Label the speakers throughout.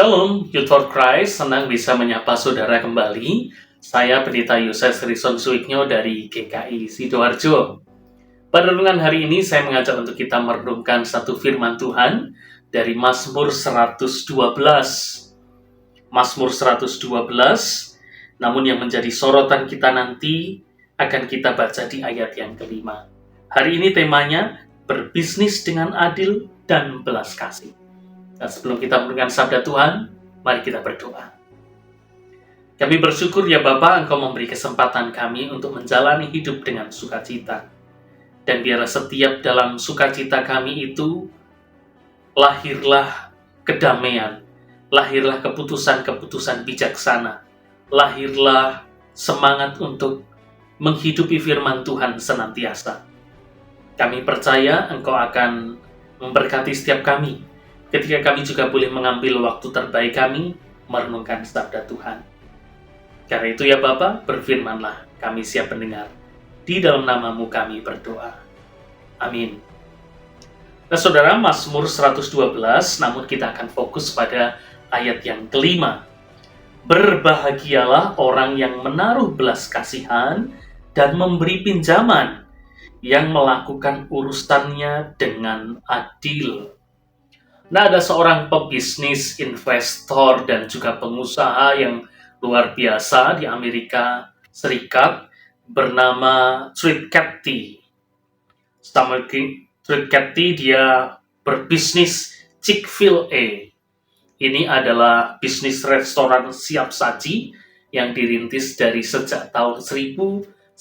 Speaker 1: Shalom, Youth for Christ, senang bisa menyapa saudara kembali. Saya Pendeta Yoses Rison Suiknyo dari GKI Sidoarjo. Pada renungan hari ini saya mengajak untuk kita merenungkan satu firman Tuhan dari Mazmur 112. Mazmur 112, namun yang menjadi sorotan kita nanti akan kita baca di ayat yang kelima. Hari ini temanya berbisnis dengan adil dan belas kasih. Nah, sebelum kita mendengarkan sabda Tuhan, mari kita berdoa. Kami bersyukur ya Bapa, Engkau memberi kesempatan kami untuk menjalani hidup dengan sukacita. Dan biarlah setiap dalam sukacita kami itu, lahirlah kedamaian, lahirlah keputusan-keputusan bijaksana, lahirlah semangat untuk menghidupi firman Tuhan senantiasa. Kami percaya Engkau akan memberkati setiap kami, ketika kami juga boleh mengambil waktu terbaik kami merenungkan sabda Tuhan. Karena itu ya Bapa, berfirmanlah, kami siap mendengar. Di dalam nama-Mu kami berdoa. Amin. Nah saudara, Mazmur 112, namun kita akan fokus pada ayat yang kelima. Berbahagialah orang yang menaruh belas kasihan dan memberi pinjaman, yang melakukan urusannya dengan adil. Nah, ada seorang pebisnis, investor, dan juga pengusaha yang luar biasa di Amerika Serikat bernama Treat Cathy. Treat Cathy dia berbisnis Chick-fil-A. Ini adalah bisnis restoran siap saji yang dirintis dari sejak tahun 1946.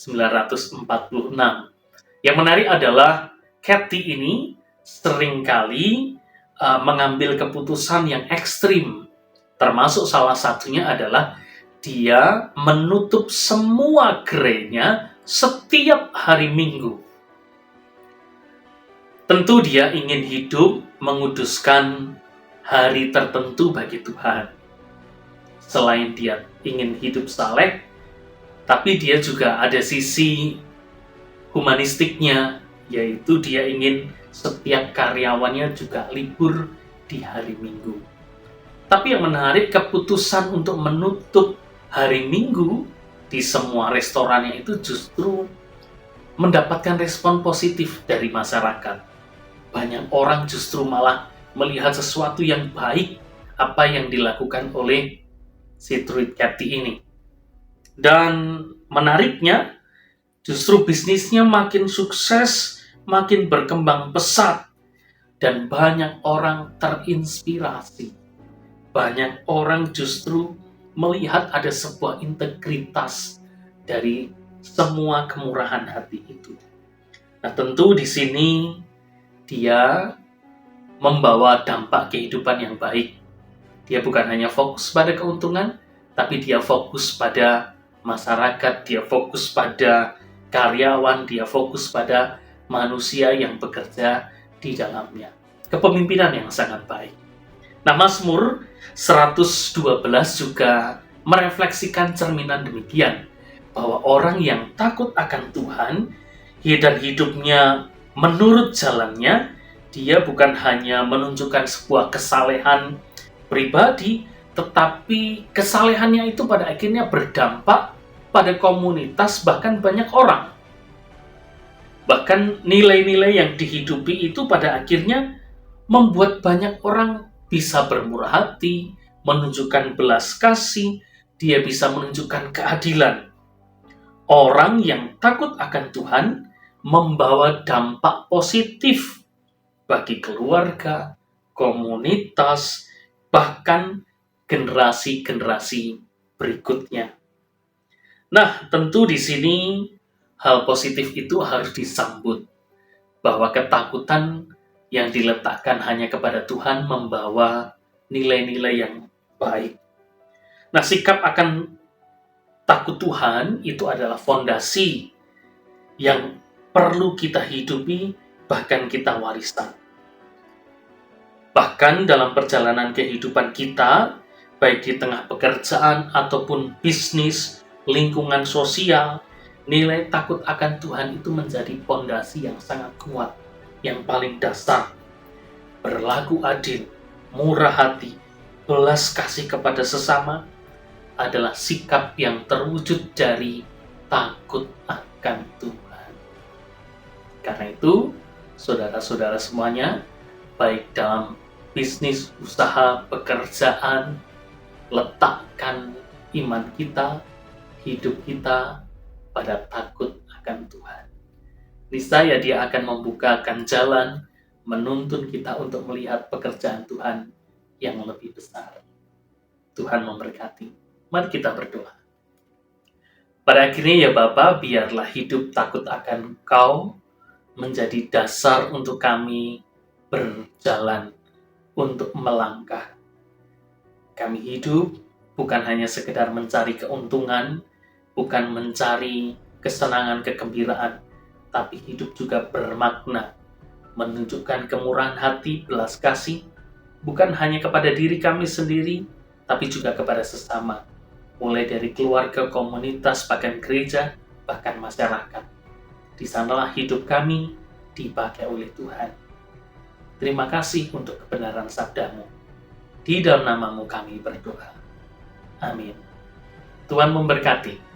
Speaker 1: Yang menarik adalah Cathy ini seringkali mengambil keputusan yang ekstrim, termasuk salah satunya adalah dia menutup semua gerainya setiap hari Minggu. Tentu dia ingin hidup menguduskan hari tertentu bagi Tuhan. Selain dia ingin hidup saleh, tapi dia juga ada sisi humanistiknya, yaitu dia ingin setiap karyawannya juga libur di hari Minggu. Tapi yang menarik, keputusan untuk menutup hari Minggu di semua restorannya itu justru mendapatkan respon positif dari masyarakat. Banyak orang justru malah melihat sesuatu yang baik apa yang dilakukan oleh si Treat Cathy ini. Dan menariknya, justru bisnisnya makin sukses, makin berkembang pesat, dan banyak orang terinspirasi. Banyak orang justru melihat ada sebuah integritas dari semua kemurahan hati itu. Nah, tentu di sini dia membawa dampak kehidupan yang baik. Dia bukan hanya fokus pada keuntungan, tapi dia fokus pada masyarakat, dia fokus pada karyawan, dia fokus pada manusia yang bekerja di dalamnya. Kepemimpinan yang sangat baik. Nah, Mazmur 112 juga merefleksikan cerminan demikian, bahwa orang yang takut akan Tuhan dan hidupnya menurut jalannya, dia bukan hanya menunjukkan sebuah kesalehan pribadi, tetapi kesalehannya itu pada akhirnya berdampak pada komunitas, bahkan banyak orang. Bahkan nilai-nilai yang dihidupi itu pada akhirnya membuat banyak orang bisa bermurah hati, menunjukkan belas kasih, dia bisa menunjukkan keadilan. Orang yang takut akan Tuhan membawa dampak positif bagi keluarga, komunitas, bahkan generasi-generasi berikutnya. Nah, tentu di sini hal positif itu harus disambut, bahwa ketakutan yang diletakkan hanya kepada Tuhan membawa nilai-nilai yang baik. Nah, sikap akan takut Tuhan itu adalah fondasi yang perlu kita hidupi, bahkan kita wariskan. Bahkan dalam perjalanan kehidupan kita, baik di tengah pekerjaan ataupun bisnis, lingkungan sosial, nilai takut akan Tuhan itu menjadi fondasi yang sangat kuat, yang paling dasar. Berlaku adil, murah hati, belas kasih kepada sesama adalah sikap yang terwujud dari takut akan Tuhan. Karena itu, saudara-saudara semuanya, baik dalam bisnis, usaha, pekerjaan, letakkan iman kita, hidup kita pada takut akan Tuhan. Niscaya Dia akan membukakan jalan, menuntun kita untuk melihat pekerjaan Tuhan yang lebih besar. Tuhan memberkati. Mari kita berdoa. Pada akhirnya ya Bapa, biarlah hidup takut akan Engkau menjadi dasar untuk kami berjalan, untuk melangkah. Kami hidup bukan hanya sekedar mencari keuntungan, bukan mencari kesenangan, kegembiraan, tapi hidup juga bermakna, menunjukkan kemurahan hati, belas kasih, bukan hanya kepada diri kami sendiri, tapi juga kepada sesama, mulai dari keluarga, komunitas, bahkan gereja, bahkan masyarakat. Di sanalah hidup kami dipakai oleh Tuhan. Terima kasih untuk kebenaran sabda-Mu. Di dalam nama-Mu kami berdoa. Amin. Tuhan memberkati.